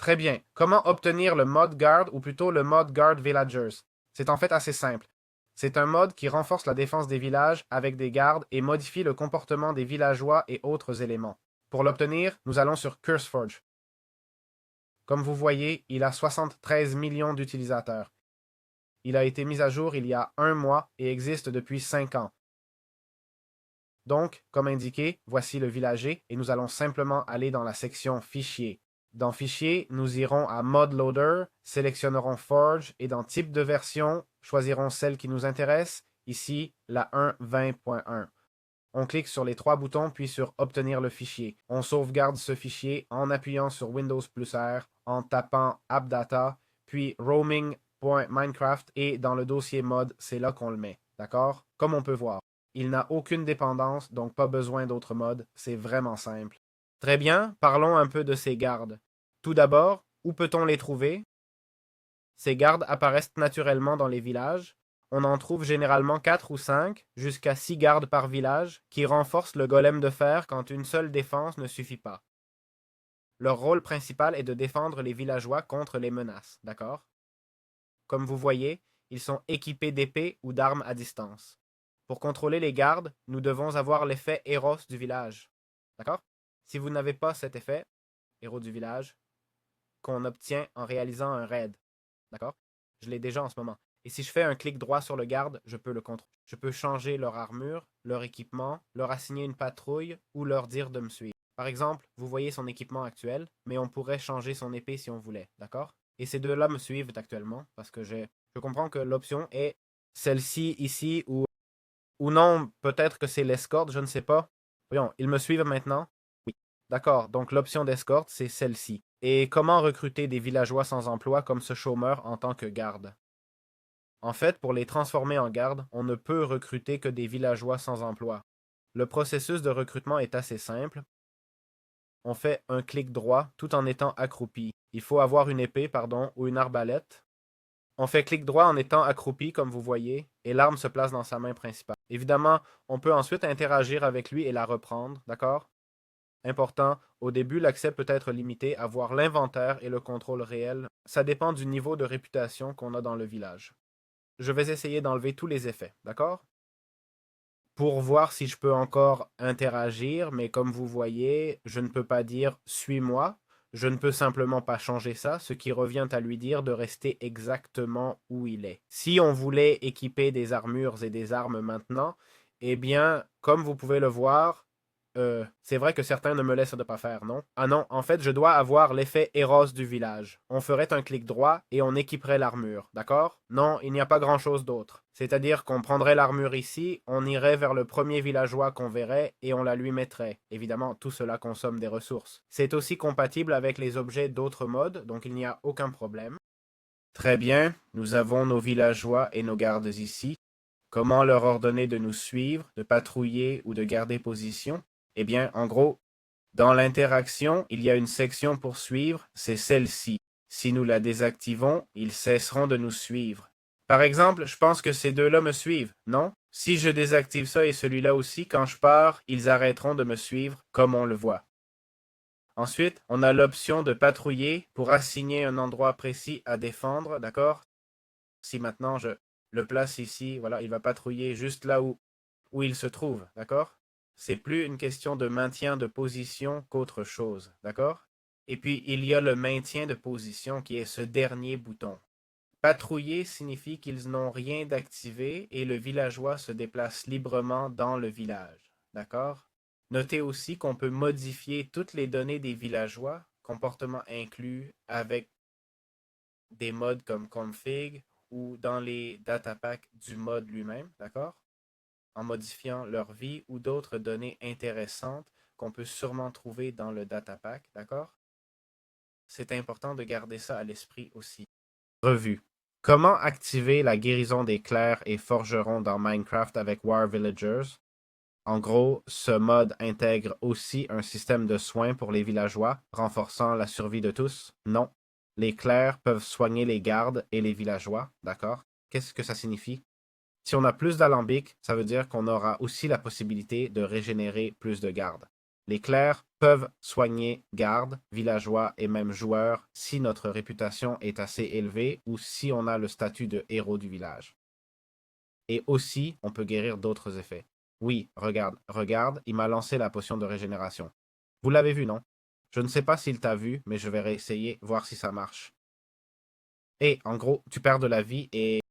Très bien. Comment obtenir le mode Guard ou plutôt le mode Guard Villagers? C'est en fait assez simple. C'est un mode qui renforce la défense des villages avec des gardes et modifie le comportement des villageois et autres éléments. Pour l'obtenir, nous allons sur CurseForge. Comme vous voyez, il a 73 millions d'utilisateurs. Il a été mis à jour il y a 1 mois et existe depuis 5 ans. Donc, comme indiqué, voici le villager et nous allons simplement aller dans la section Fichier. Dans Fichier, nous irons à Mod Loader, sélectionnerons Forge et dans Type de version, choisirons celle qui nous intéresse, ici la 1.20.1. On clique sur les 3 boutons puis sur Obtenir le fichier. On sauvegarde ce fichier en appuyant sur Windows plus R, en tapant AppData, puis roaming.minecraft et dans le dossier mod, c'est là qu'on le met. D'accord? Comme on peut voir. Il n'a aucune dépendance, donc pas besoin d'autres modes. C'est vraiment simple. Très bien, parlons un peu de ces gardes. Tout d'abord, où peut-on les trouver? Ces gardes apparaissent naturellement dans les villages. On en trouve généralement 4 ou 5, jusqu'à 6 gardes par village, qui renforcent le golem de fer quand une seule défense ne suffit pas. Leur rôle principal est de défendre les villageois contre les menaces, d'accord? Comme vous voyez, ils sont équipés d'épées ou d'armes à distance. Pour contrôler les gardes, nous devons avoir l'effet Héros du village, d'accord? Si vous n'avez pas cet effet, Héros du village, qu'on obtient en réalisant un raid, d'accord? Je l'ai déjà en ce moment. Et si je fais un clic droit sur le garde, je peux le contrôler. Je peux changer leur armure, leur équipement, leur assigner une patrouille ou leur dire de me suivre. Par exemple, vous voyez son équipement actuel, mais on pourrait changer son épée si on voulait, d'accord? Et ces deux-là me suivent actuellement parce que je comprends que l'option est celle-ci ici ou non, peut-être que c'est l'escorte, je ne sais pas. Voyons, ils me suivent maintenant? Oui. D'accord, donc l'option d'escorte, c'est celle-ci. Et comment recruter des villageois sans emploi comme ce chômeur en tant que garde? En fait, pour les transformer en garde, on ne peut recruter que des villageois sans emploi. Le processus de recrutement est assez simple. On fait un clic droit tout en étant accroupi. Il faut avoir une épée, ou une arbalète. On fait clic droit en étant accroupi, comme vous voyez, et l'arme se place dans sa main principale. Évidemment, on peut ensuite interagir avec lui et la reprendre, d'accord? Important, au début, l'accès peut être limité à voir l'inventaire et le contrôle réel. Ça dépend du niveau de réputation qu'on a dans le village. Je vais essayer d'enlever tous les effets, d'accord? Pour voir si je peux encore interagir, mais comme vous voyez, je ne peux pas dire suis-moi. Je ne peux simplement pas changer ça, ce qui revient à lui dire de rester exactement où il est. Si on voulait équiper des armures et des armes maintenant, eh bien, comme vous pouvez le voir, c'est vrai que certains ne me laissent de pas faire, non? Ah non, en fait, je dois avoir l'effet Héros du village. On ferait un clic droit et on équiperait l'armure, d'accord? Non, il n'y a pas grand-chose d'autre. C'est-à-dire qu'on prendrait l'armure ici, on irait vers le premier villageois qu'on verrait et on la lui mettrait. Évidemment, tout cela consomme des ressources. C'est aussi compatible avec les objets d'autres modes, donc il n'y a aucun problème. Très bien, nous avons nos villageois et nos gardes ici. Comment leur ordonner de nous suivre, de patrouiller ou de garder position? Eh bien, en gros, dans l'interaction, il y a une section pour suivre, c'est celle-ci. Si nous la désactivons, ils cesseront de nous suivre. Par exemple, je pense que ces deux-là me suivent, non? Si je désactive ça et celui-là aussi, quand je pars, ils arrêteront de me suivre, comme on le voit. Ensuite, on a l'option de patrouiller pour assigner un endroit précis à défendre, d'accord? Si maintenant je le place ici, voilà, il va patrouiller juste là où il se trouve, d'accord? C'est plus une question de maintien de position qu'autre chose, d'accord? Et puis, il y a le maintien de position qui est ce dernier bouton. Patrouiller signifie qu'ils n'ont rien d'activé et le villageois se déplace librement dans le village, d'accord? Notez aussi qu'on peut modifier toutes les données des villageois, comportements inclus, avec des modes comme config ou dans les datapacks du mode lui-même, d'accord? En modifiant leur vie ou d'autres données intéressantes qu'on peut sûrement trouver dans le datapack, d'accord? C'est important de garder ça à l'esprit aussi. Revue. Comment activer la guérison des clercs et forgerons dans Minecraft avec War Villagers? En gros, ce mode intègre aussi un système de soins pour les villageois, renforçant la survie de tous. Non. Les clercs peuvent soigner les gardes et les villageois, d'accord? Qu'est-ce que ça signifie? Si on a plus d'alambic, ça veut dire qu'on aura aussi la possibilité de régénérer plus de gardes. Les clercs peuvent soigner gardes, villageois et même joueurs si notre réputation est assez élevée ou si on a le statut de héros du village. Et aussi, on peut guérir d'autres effets. Oui, regarde, il m'a lancé la potion de régénération. Vous l'avez vu, non? Je ne sais pas s'il t'a vu, mais je vais réessayer, voir si ça marche. Et, en gros, tu perds de la vie et...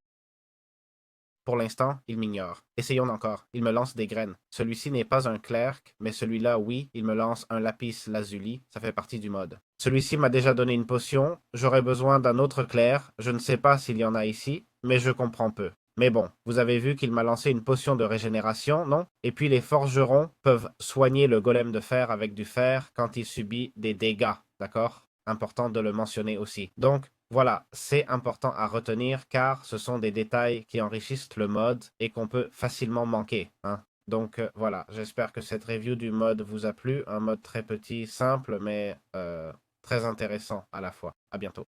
Pour l'instant, il m'ignore. Essayons encore. Il me lance des graines. Celui-ci n'est pas un clerc, mais celui-là, oui, il me lance un lapis lazuli. Ça fait partie du mode. Celui-ci m'a déjà donné une potion. J'aurais besoin d'un autre clerc. Je ne sais pas s'il y en a ici, mais je comprends peu. Mais bon, vous avez vu qu'il m'a lancé une potion de régénération, non? Et puis les forgerons peuvent soigner le golem de fer avec du fer quand il subit des dégâts, d'accord? Important de le mentionner aussi. Donc, voilà, c'est important à retenir car ce sont des détails qui enrichissent le mode et qu'on peut facilement manquer, hein. Donc voilà, j'espère que cette review du mode vous a plu. Un mode très petit, simple, mais très intéressant à la fois. À bientôt.